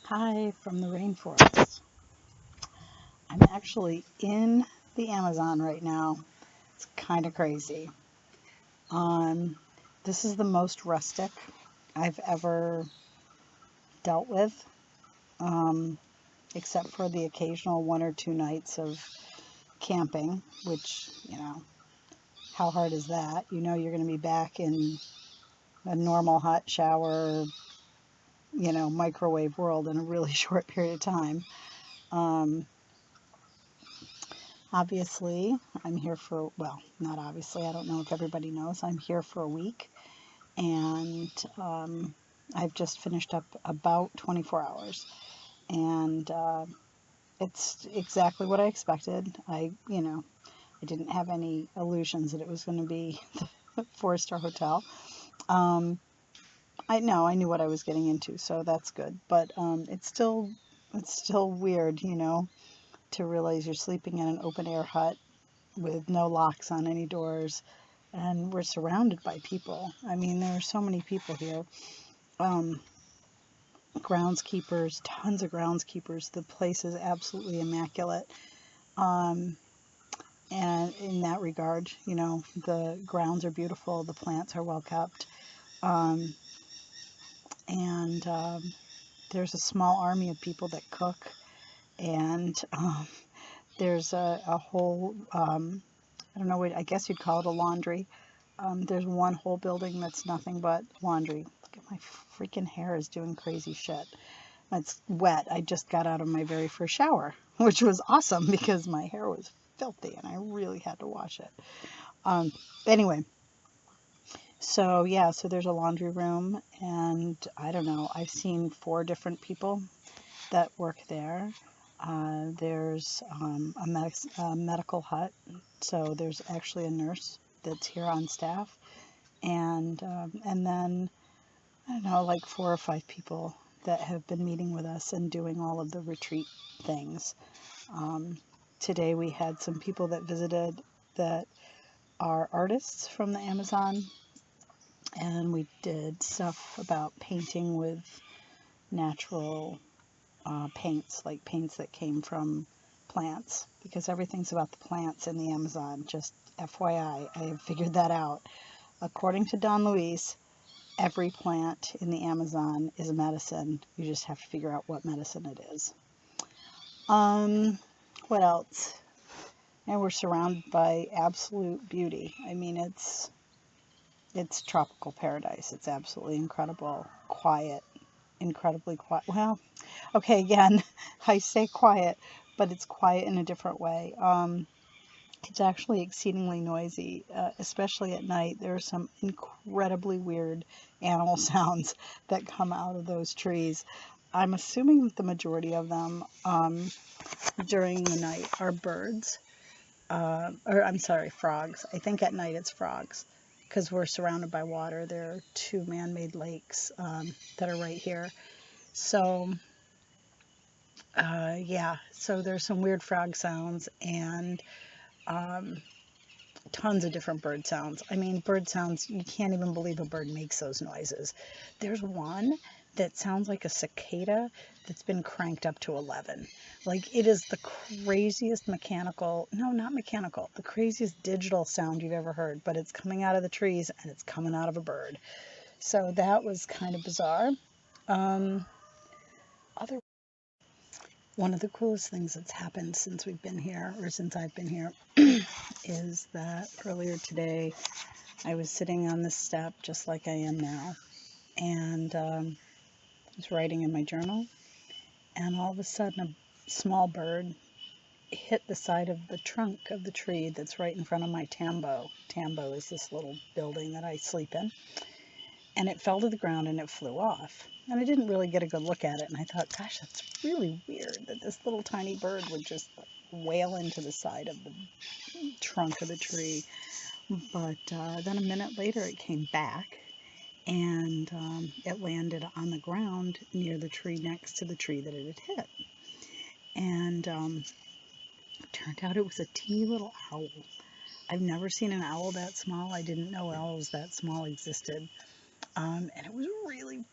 Hi from the rainforest. I'm actually in the Amazon right now. It's kind of crazy. Um, this is the most rustic I've ever dealt with, um, except for the occasional 1 or 2 nights of camping, which, how hard is that? You know, you're going to be back in a normal hot shower, microwave world in a really short period of time. Um, Obviously, I'm here for, well, not obviously, I don't know if everybody knows, I'm here for a week and I've just finished up about 24 hours and it's exactly what I expected. I didn't have any illusions that it was going to be the 4-star hotel. Um, I know I knew what I was getting into, so that's good. But it's still weird, to realize you're sleeping in an open air hut with no locks on any doors, and we're surrounded by people. I mean, there are so many people here. Um, Groundskeepers, tons of groundskeepers. The place is absolutely immaculate. Um, and in that regard, the grounds are beautiful, the plants are well kept. Um, and There's a small army of people that cook, and there's a whole, I don't know what, I guess you'd call it a laundry. There's one whole building that's nothing but laundry. Look at my freaking hair is doing crazy shit. It's wet. I just got out of my very first shower, which was awesome because my hair was filthy and I really had to wash it. Um, anyway, so yeah, so there's a laundry room, and I don't know, I've seen 4 different people that work there. There's a medical hut, so there's actually a nurse that's here on staff, and then I don't know, like 4 or 5 people that have been meeting with us and doing all of the retreat things. Um, Today we had some people that visited that are artists from the Amazon, and we did stuff about painting with natural paints, like paints that came from plants, because everything's about the plants in the Amazon. Just FYI, I have figured that out. According to Don Luis, every plant in the Amazon is a medicine. You just have to figure out what medicine it is. What else? And we're surrounded by absolute beauty. I mean, it's tropical paradise. It's absolutely incredible. Quiet, incredibly quiet. Well, okay, again, I say quiet, but it's quiet in a different way. It's actually exceedingly noisy, especially at night. There are some incredibly weird animal sounds that come out of those trees. I'm assuming that the majority of them during the night are birds, or I'm sorry, frogs. I think at night it's frogs because we're surrounded by water. There are 2 man-made lakes that are right here. So, yeah, so there's some weird frog sounds and um, tons of different bird sounds. I mean, bird sounds, you can't even believe a bird makes those noises. There's one that sounds like a cicada that's been cranked up to 11. Like, it is the craziest mechanical, no, not mechanical, the craziest digital sound you've ever heard, but it's coming out of the trees and it's coming out of a bird. So that was kind of bizarre. Um, other One of the coolest things that's happened since we've been here, or since I've been here, is that earlier today I was sitting on this step just like I am now, and I was writing in my journal, and all of a sudden a small bird hit the side of the trunk of the tree that's right in front of my tambo. Tambo is this little building that I sleep in, and it fell to the ground and it flew off. And I didn't really get a good look at it, and I thought, gosh, that's really weird that this little tiny bird would just wail into the side of the trunk of the tree. But then a minute later it came back, and it landed on the ground near the tree next to the tree that it had hit. And it turned out it was a teeny little owl. I've never seen an owl that small. I didn't know owls that small existed. And it was really,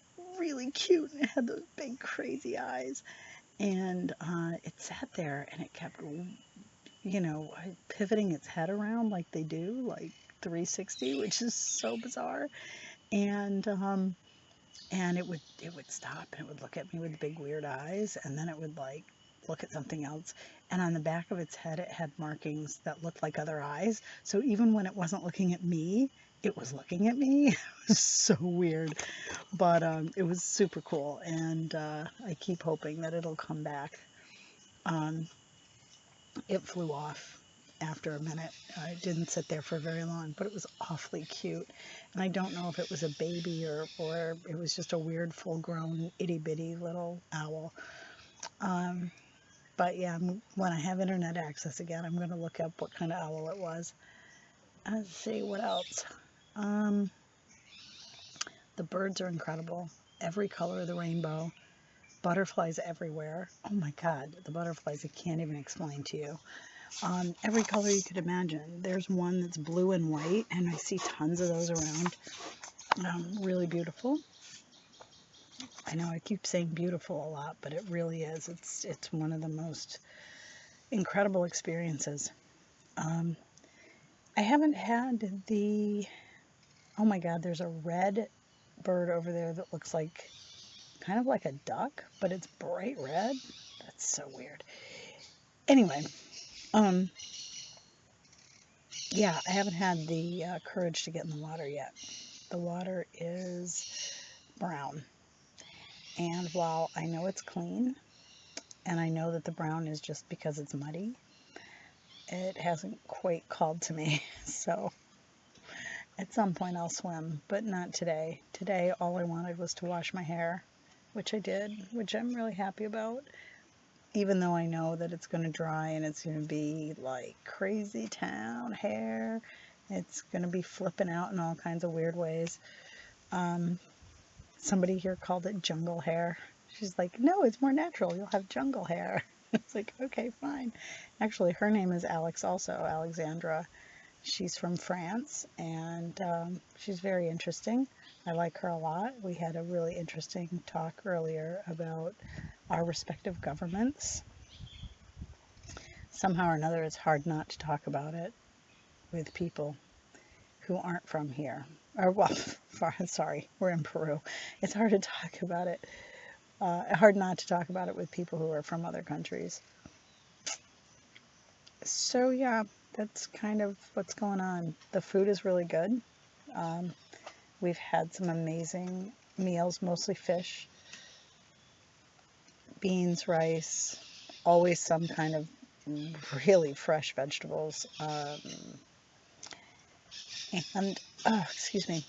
really cute, and it had those big crazy eyes. And it sat there, and it kept, you know, pivoting its head around like they do, like 360, which is so bizarre. And it would stop, and it would look at me with big weird eyes, and then it would like look at something else. And on the back of its head, it had markings that looked like other eyes. So even when it wasn't looking at me, it was looking at me. It was so weird, but it was super cool, and I keep hoping that it'll come back. Um, it flew off after a minute. It didn't sit there for very long, but it was awfully cute. And I don't know if it was a baby or it was just a weird full-grown itty-bitty little owl. But yeah, when I have internet access again, I'm going to look up what kind of owl it was. Let's see, what else? The birds are incredible. Every color of the rainbow. Butterflies everywhere. Oh my God, the butterflies I can't even explain to you. Every color you could imagine. There's one that's blue and white, and I see tons of those around. Really beautiful. I know I keep saying beautiful a lot, but it really is. It's one of the most incredible experiences. I haven't had the, oh my God, there's a red bird over there that looks like, kind of like a duck, but it's bright red. That's so weird. Anyway, yeah, I haven't had the courage to get in the water yet. The water is brown. And while I know it's clean, and I know that the brown is just because it's muddy, it hasn't quite called to me. So at some point I'll swim, but not today. Today all I wanted was to wash my hair, which I did, which I'm really happy about. Even though I know that it's going to dry and it's going to be like crazy town hair. It's going to be flipping out in all kinds of weird ways. Somebody here called it jungle hair. She's like, no, it's more natural. You'll have jungle hair. It's like, okay, fine. Actually, her name is Alex also, Alexandra. She's from France, and she's very interesting. I like her a lot. We had a really interesting talk earlier about our respective governments. Somehow or another, it's hard not to talk about it with people who aren't from here. Or, well, sorry, we're in Peru. It's hard to talk about it. Hard not to talk about it with people who are from other countries. So, yeah, that's kind of what's going on. The food is really good. We've had some amazing meals, mostly fish, beans, rice, always some kind of really fresh vegetables. Excuse me.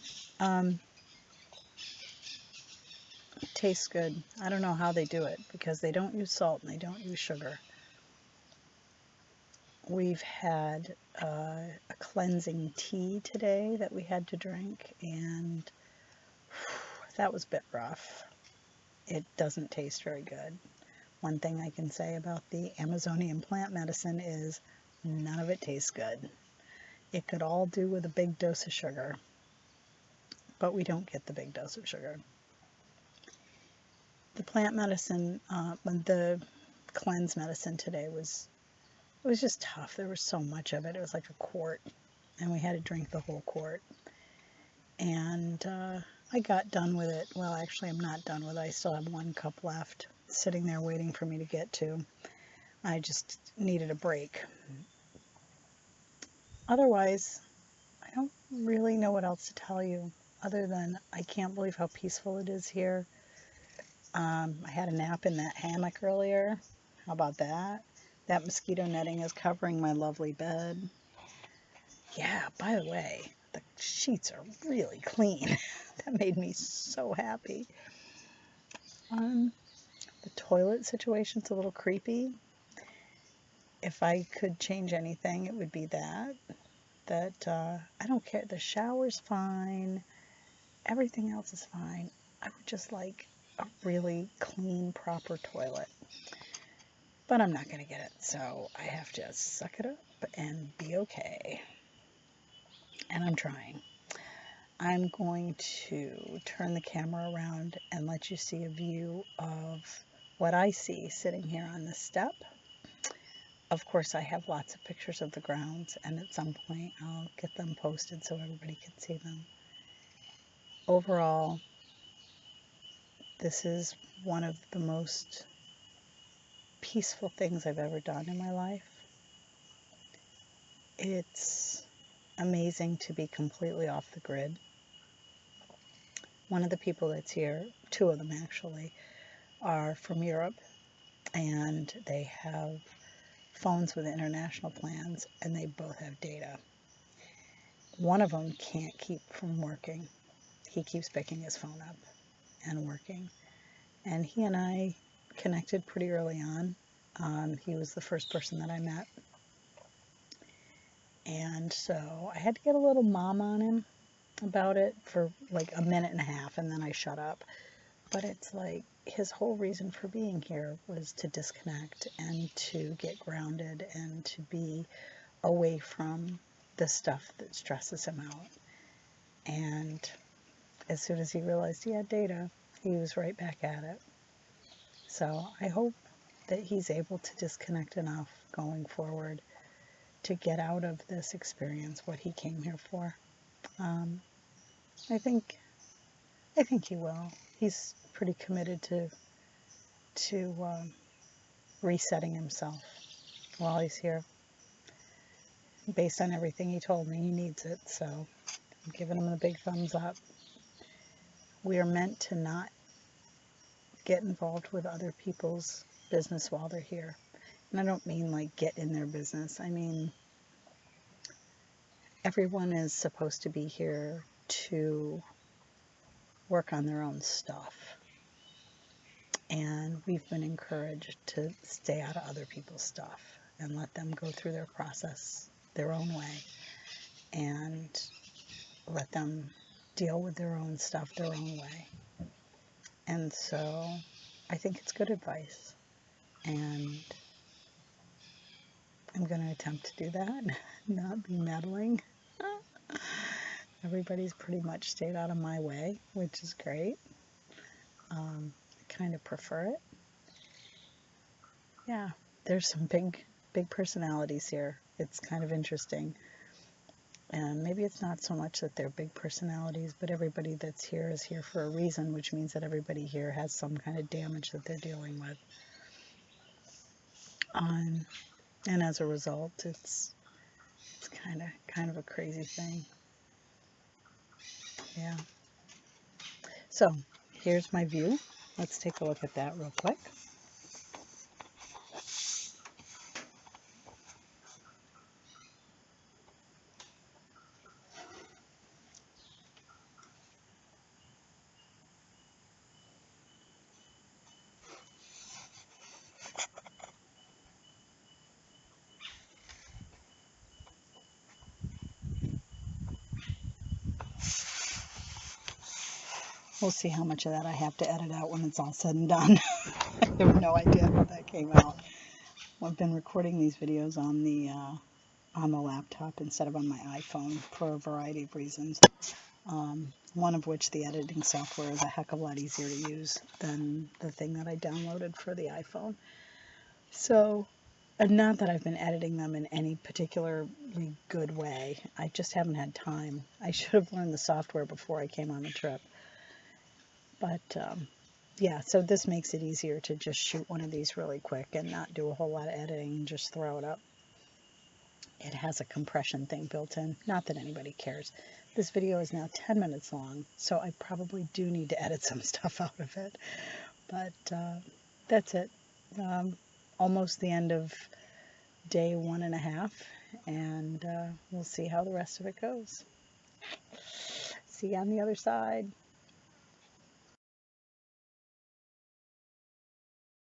It tastes good. I don't know how they do it because they don't use salt and they don't use sugar. We've had a cleansing tea today that we had to drink, and that was a bit rough. It doesn't taste very good. One thing I can say about the Amazonian plant medicine is none of it tastes good. It could all do with a big dose of sugar, but we don't get the big dose of sugar. The plant medicine, the cleanse medicine today was just tough. There was so much of it. It was like a quart, and we had to drink the whole quart. And I got done with it. Well, actually, I'm not done with it. I still have 1 cup left, sitting there waiting for me to get to. I just needed a break. Otherwise, I don't really know what else to tell you, other than I can't believe how peaceful it is here. I had a nap in that hammock earlier. How about that? That mosquito netting is covering my lovely bed. Yeah, by the way, the sheets are really clean. That made me so happy. The toilet situation's a little creepy. If I could change anything, it would be that I don't care. The shower's fine. Everything else is fine. I would just like a really clean, proper toilet. But I'm not going to get it, so I have to suck it up and be okay. And I'm trying. I'm going to turn the camera around and let you see a view of what I see sitting here on this step. Of course, I have lots of pictures of the grounds, and at some point I'll get them posted so everybody can see them. Overall, this is one of the most peaceful things I've ever done in my life. It's amazing to be completely off the grid. One of the people that's here, two of them actually, are from Europe, and they have phones with international plans, and they both have data. One of them can't keep from working. He keeps picking his phone up and working. And he and I connected pretty early on. He was the first person that I met. And so I had to get a little mom on him about it for like a minute and a half, and then I shut up. But it's like his whole reason for being here was to disconnect and to get grounded and to be away from the stuff that stresses him out. And as soon as he realized he had data, he was right back at it. So I hope that he's able to disconnect enough going forward to get out of this experience what he came here for. I think he will. He's pretty committed to resetting himself while he's here. Based on everything he told me, he needs it, so I'm giving him the big thumbs up. We are meant to not get involved with other people's business while they're here. And I don't mean like get in their business. I mean, everyone is supposed to be here to work on their own stuff. And we've been encouraged to stay out of other people's stuff and let them go through their process their own way and let them deal with their own stuff their own way. And so I think it's good advice, and I'm going to attempt to do that, not be meddling. Everybody's pretty much stayed out of my way, which is great. I kind of prefer it. Yeah, there's some big personalities here. It's kind of interesting. And maybe it's not so much that they're big personalities, but everybody that's here is here for a reason, which means that everybody here has some kind of damage that they're dealing with. And as a result, it's kind of a crazy thing. Yeah. So here's my view. Let's take a look at that real quick. We'll see how much of that I have to edit out when it's all said and done. I have no idea how that came out. I've been recording these videos on the laptop instead of on my iPhone for a variety of reasons. One of which, the editing software is a heck of a lot easier to use than the thing that I downloaded for the iPhone. So, and not that I've been editing them in any particularly good way. I just haven't had time. I should have learned the software before I came on the trip. But yeah, so this makes it easier to just shoot one of these really quick and not do a whole lot of editing and just throw it up. It has a compression thing built in. Not that anybody cares. This video is now 10 minutes long, so I probably do need to edit some stuff out of it. But that's it. Almost the end of day 1.5, and we'll see how the rest of it goes. See you on the other side.